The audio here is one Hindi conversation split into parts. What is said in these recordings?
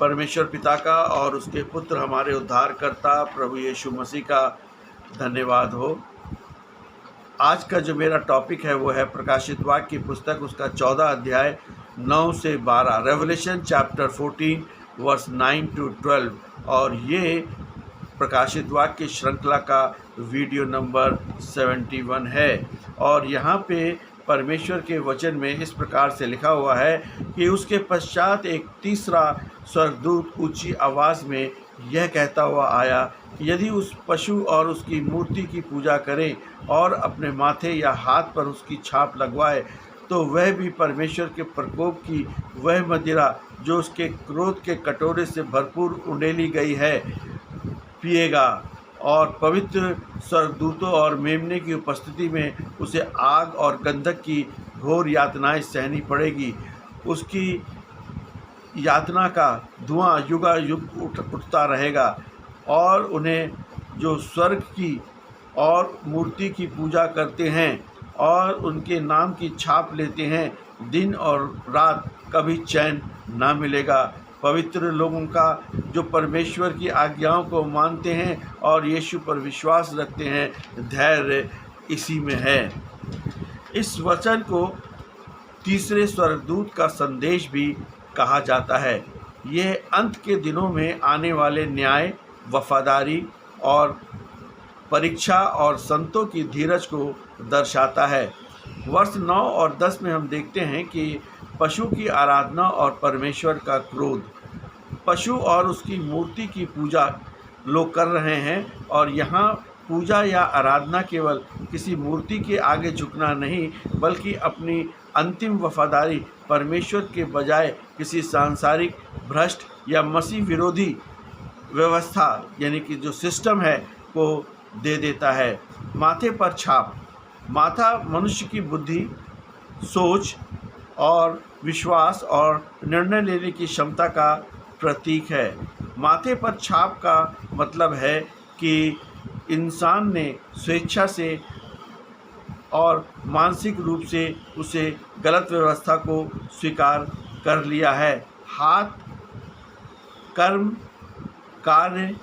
परमेश्वर पिता का और उसके पुत्र हमारे उद्धारकर्ता प्रभु यीशु मसीह का धन्यवाद हो। आज का जो मेरा टॉपिक है वो है प्रकाशित वाक्य की पुस्तक, उसका 14 अध्याय 9 से 12, रेवलेशन चैप्टर 14 वर्स 9 to 12। और ये प्रकाशित वाक्य की श्रृंखला का वीडियो नंबर 71 है। और यहाँ पे परमेश्वर के वचन में इस प्रकार से लिखा हुआ है कि उसके पश्चात एक तीसरा स्वर्गदूत ऊंची आवाज़ में यह कहता हुआ आया कि यदि उस पशु और उसकी मूर्ति की पूजा करें और अपने माथे या हाथ पर उसकी छाप लगवाए, तो वह भी परमेश्वर के प्रकोप की वह मदिरा जो उसके क्रोध के कटोरे से भरपूर उंडेली गई है पिएगा, और पवित्र स्वर्गदूतों और मेमने की उपस्थिति में उसे आग और गंधक की घोर यातनाएं सहनी पड़ेगी। उसकी यातना का धुआं युगायुग उठता रहेगा, और उन्हें जो स्वर्ग की और मूर्ति की पूजा करते हैं और उनके नाम की छाप लेते हैं, दिन और रात कभी चैन ना मिलेगा। पवित्र लोगों का जो परमेश्वर की आज्ञाओं को मानते हैं और यीशु पर विश्वास रखते हैं, धैर्य इसी में है। इस वचन को तीसरे स्वर्गदूत का संदेश भी कहा जाता है। यह अंत के दिनों में आने वाले न्याय, वफादारी और परीक्षा और संतों की धीरज को दर्शाता है। वर्ष 9 और 10 में हम देखते हैं कि पशु की आराधना और परमेश्वर का क्रोध। पशु और उसकी मूर्ति की पूजा लोग कर रहे हैं, और यहाँ पूजा या आराधना केवल किसी मूर्ति के आगे झुकना नहीं, बल्कि अपनी अंतिम वफादारी परमेश्वर के बजाय किसी सांसारिक, भ्रष्ट या मसीह विरोधी व्यवस्था यानी कि जो सिस्टम है को दे देता है। माथे पर छाप। माथा मनुष्य की बुद्धि, सोच और विश्वास और निर्णय लेने की क्षमता का प्रतीक है। माथे पर छाप का मतलब है कि इंसान ने स्वेच्छा से और मानसिक रूप से उसे गलत व्यवस्था को स्वीकार कर लिया है। हाथ कर्म, कार्य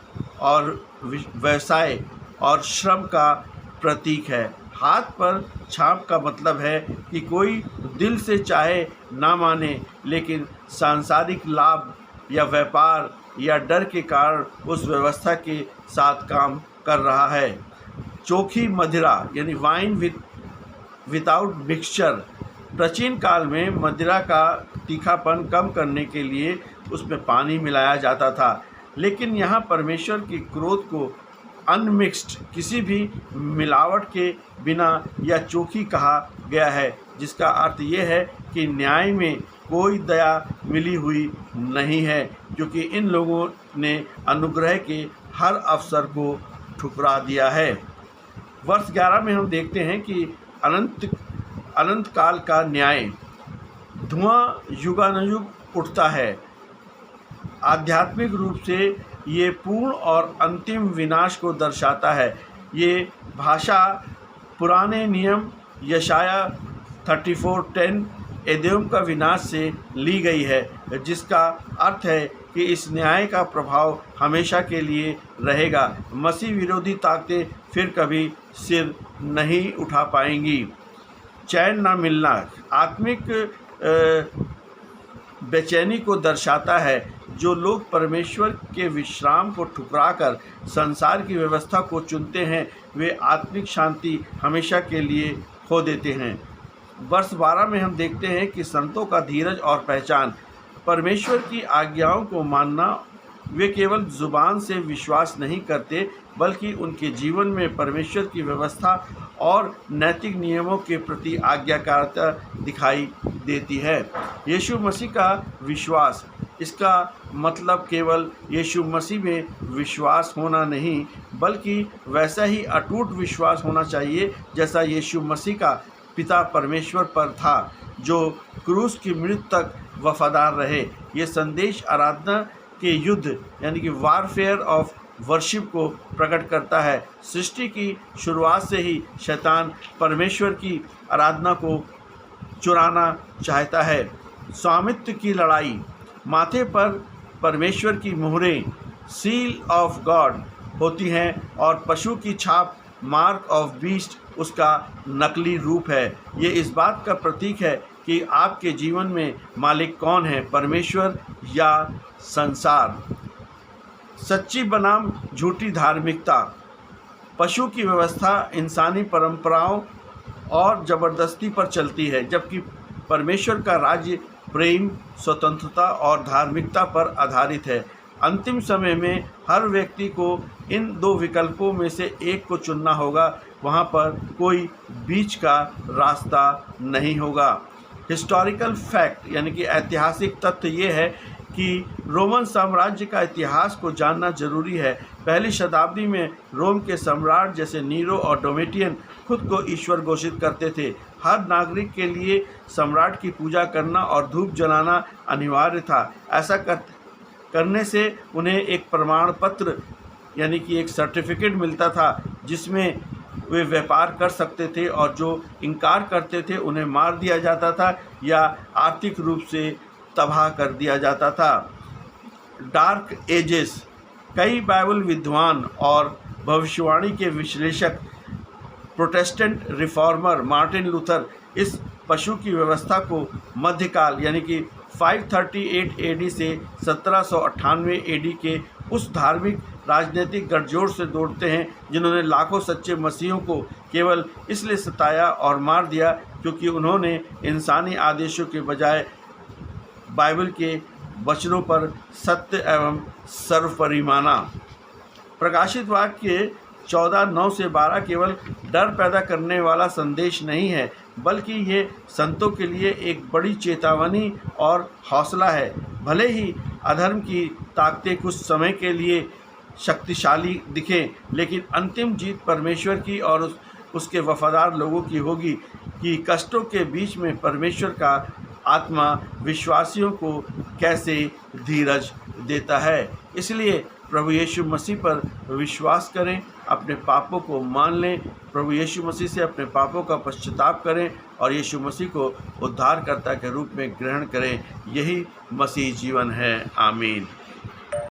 और व्यवसाय और श्रम का प्रतीक है। हाथ पर छाप का मतलब है कि कोई दिल से चाहे ना माने, लेकिन सांसारिक लाभ या व्यापार या डर के कारण उस व्यवस्था के साथ काम कर रहा है। चोखी मदिरा यानी वाइन विदाउट मिक्सचर। प्राचीन काल में मदिरा का तीखापन कम करने के लिए उसमें पानी मिलाया जाता था, लेकिन यहाँ परमेश्वर की क्रोध को अनमिक्स्ड, किसी भी मिलावट के बिना या चोखी कहा गया है, जिसका अर्थ ये है कि न्याय में कोई दया मिली हुई नहीं है, क्योंकि इन लोगों ने अनुग्रह के हर अवसर को ठुकरा दिया है। वर्ष 11 में हम देखते हैं कि अनंत काल का न्याय। धुआं युगानुयुग उठता है। आध्यात्मिक रूप से ये पूर्ण और अंतिम विनाश को दर्शाता है। ये भाषा पुराने नियम यशाया 34:10 एदोम का विनाश से ली गई है, जिसका अर्थ है कि इस न्याय का प्रभाव हमेशा के लिए रहेगा। मसीह विरोधी ताकतें फिर कभी सिर नहीं उठा पाएंगी। चैन ना मिलना आत्मिक बेचैनी को दर्शाता है। जो लोग परमेश्वर के विश्राम को ठुकराकर संसार की व्यवस्था को चुनते हैं, वे आत्मिक शांति हमेशा के लिए खो देते हैं। वर्ष 12 में हम देखते हैं कि संतों का धीरज और पहचान। परमेश्वर की आज्ञाओं को मानना। वे केवल जुबान से विश्वास नहीं करते, बल्कि उनके जीवन में परमेश्वर की व्यवस्था और नैतिक नियमों के प्रति आज्ञाकारिता दिखाई देती है। यीशु मसीह का विश्वास। इसका मतलब केवल यीशु मसीह में विश्वास होना नहीं, बल्कि वैसा ही अटूट विश्वास होना चाहिए जैसा यीशु मसीह का पिता परमेश्वर पर था, जो क्रूस की मृत्यु तक वफादार रहे। ये संदेश आराधना के युद्ध यानी कि वारफेयर ऑफ वर्शिप को प्रकट करता है। सृष्टि की शुरुआत से ही शैतान परमेश्वर की आराधना को चुराना चाहता है। स्वामित्व की लड़ाई। माथे पर परमेश्वर की मोहरें सील ऑफ गॉड होती हैं और पशु की छाप मार्क ऑफ बीस्ट उसका नकली रूप है। ये इस बात का प्रतीक है कि आपके जीवन में मालिक कौन है, परमेश्वर या संसार। सच्ची बनाम झूठी धार्मिकता। पशु की व्यवस्था इंसानी परंपराओं और ज़बरदस्ती पर चलती है, जबकि परमेश्वर का राज्य प्रेम, स्वतंत्रता और धार्मिकता पर आधारित है। अंतिम समय में हर व्यक्ति को इन दो विकल्पों में से एक को चुनना होगा, वहाँ पर कोई बीच का रास्ता नहीं होगा। हिस्टोरिकल फैक्ट यानी कि ऐतिहासिक तथ्य ये है कि रोमन साम्राज्य का इतिहास को जानना जरूरी है। पहली शताब्दी में रोम के सम्राट जैसे नीरो और डोमिटियन खुद को ईश्वर घोषित करते थे। हर नागरिक के लिए सम्राट की पूजा करना और धूप जलाना अनिवार्य था। ऐसा करने से उन्हें एक प्रमाण पत्र यानी कि एक सर्टिफिकेट मिलता था जिसमें वे व्यापार कर सकते थे, और जो इनकार करते थे उन्हें मार दिया जाता था या आर्थिक रूप से तबाह कर दिया जाता था। Dark ages. कई बाइबल विद्वान और भविष्यवाणी के विश्लेषक प्रोटेस्टेंट रिफॉर्मर मार्टिन लूथर इस पशु की व्यवस्था को मध्यकाल यानी कि 538 एडी से 1798 एडी के उस धार्मिक राजनीतिक गठजोड़ से जोड़ते हैं जिन्होंने लाखों सच्चे मसीहों को केवल इसलिए सताया और मार दिया क्योंकि उन्होंने इंसानी आदेशों के बजाय बाइबल के वचनों पर सत्य एवं सर्वोपरि माना। प्रकाशित वाक्य 14:9 से 12 केवल डर पैदा करने वाला संदेश नहीं है, बल्कि ये संतों के लिए एक बड़ी चेतावनी और हौसला है। भले ही अधर्म की ताकतें कुछ समय के लिए शक्तिशाली दिखें, लेकिन अंतिम जीत परमेश्वर की और उसके वफादार लोगों की होगी। कि कष्टों के बीच में परमेश्वर का आत्मा विश्वासियों को कैसे धीरज देता है। इसलिए प्रभु यीशु मसीह पर विश्वास करें, अपने पापों को मान लें, प्रभु यीशु मसीह से अपने पापों का पश्चाताप करें और यीशु मसीह को उद्धारकर्ता के रूप में ग्रहण करें। यही मसीह जीवन है। आमीन।